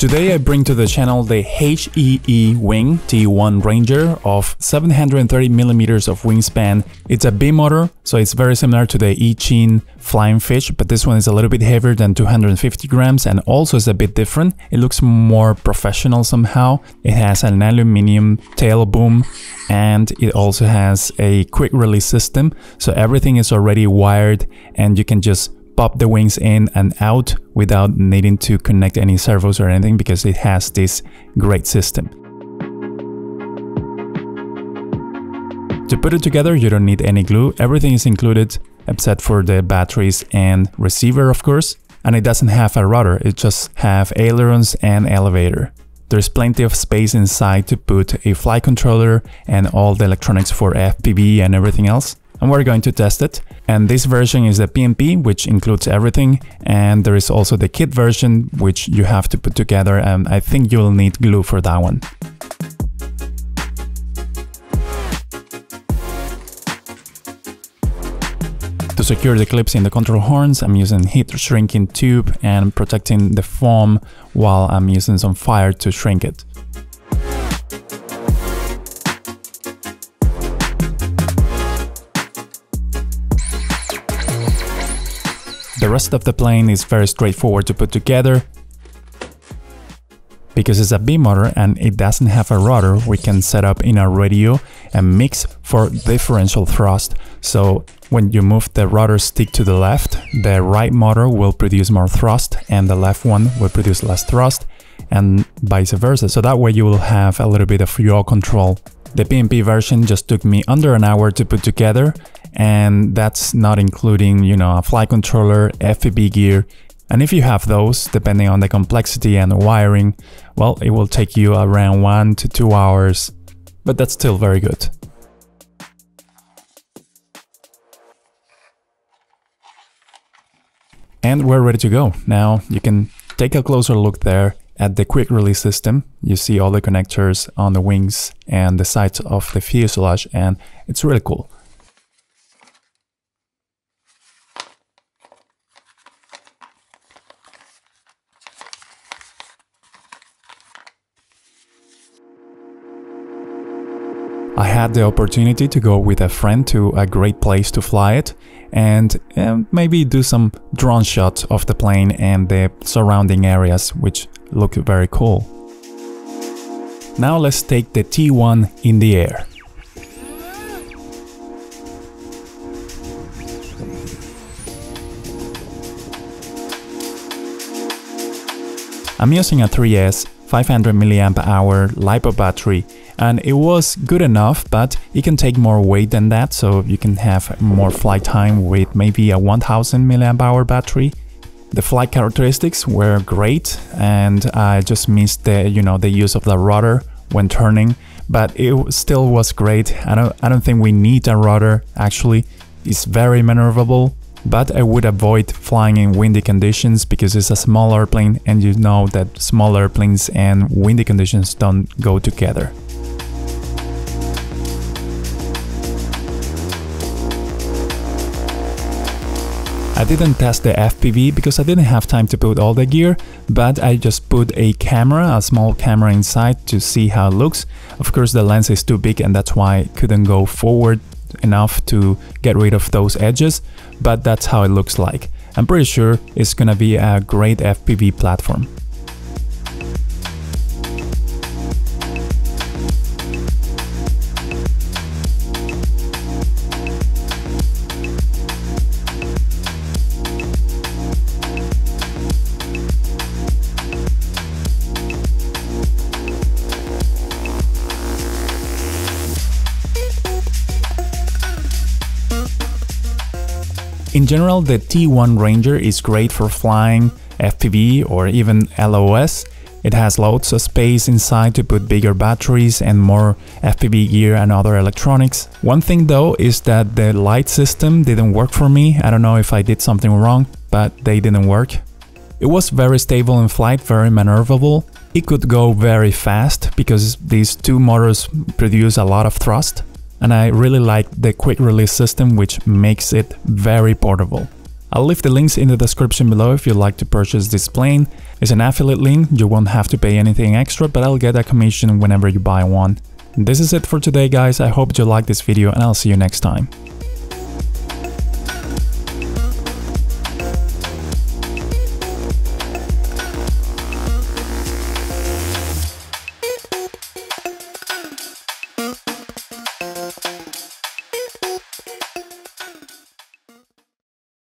Today I bring to the channel the HEE wing T-1 Ranger of 730mm of wingspan. It's a bimotor, so it's very similar to the E-Chin flying fish, but this one is a little bit heavier than 250 grams and also is a bit different. It looks more professional somehow. It has an aluminum tail boom and it also has a quick release system, so everything is already wired and you can just pop the wings in and out without needing to connect any servos or anything because it has this great system. To put it together, you don't need any glue. Everything is included except for the batteries and receiver, of course. And it doesn't have a rudder, it just have ailerons and elevator. There's plenty of space inside to put a flight controller and all the electronics for FPV and everything else. And we're going to test it. And this version is the PMP, which includes everything, and there is also the kit version, which you have to put together, and I think you will need glue for that one. To secure the clips in the control horns, I'm using heat shrinking tube and protecting the foam while I'm using some fire to shrink it. The rest of the plane is very straightforward to put together. Because it's a bimotor and it doesn't have a rudder, we can set up in a radio and mix for differential thrust. So when you move the rudder stick to the left, the right motor will produce more thrust and the left one will produce less thrust, and vice versa. So that way you will have a little bit of yaw control. The PMP version just took me under an hour to put together, and that's not including, you know, a flight controller, FPV gear. And if you have those, depending on the complexity and the wiring, well, it will take you around 1 to 2 hours, but that's still very good. And we're ready to go. Now you can take a closer look there at the quick release system. You see all the connectors on the wings and the sides of the fuselage, and it's really cool. I had the opportunity to go with a friend to a great place to fly it and maybe do some drone shots of the plane and the surrounding areas, which look very cool. Now let's take the T-1 in the air. I'm using a 3S 500 mAh LiPo battery, and it was good enough, but it can take more weight than that, so you can have more flight time with maybe a 1000 mAh battery. The flight characteristics were great, and I just missed the use of the rudder when turning, but it still was great. I don't think we need a rudder. Actually, it's very maneuverable. But I would avoid flying in windy conditions because it's a small airplane and you know that small airplanes and windy conditions don't go together. I didn't test the FPV because I didn't have time to put all the gear, but I just put a camera, a small camera inside to see how it looks. Of course the lens is too big and that's why I couldn't go forward enough to get rid of those edges, but that's how it looks like. I'm pretty sure it's gonna be a great FPV platform. In general, the T-1 Ranger is great for flying FPV or even LOS. It has loads of space inside to put bigger batteries and more FPV gear and other electronics. One thing though is that the light system didn't work for me. I don't know if I did something wrong, but they didn't work. It was very stable in flight, very maneuverable. It could go very fast because these two motors produce a lot of thrust. And I really like the quick release system, which makes it very portable. I'll leave the links in the description below if you'd like to purchase this plane. It's an affiliate link, you won't have to pay anything extra, but I'll get a commission whenever you buy one. This is it for today guys, I hope you liked this video and I'll see you next time.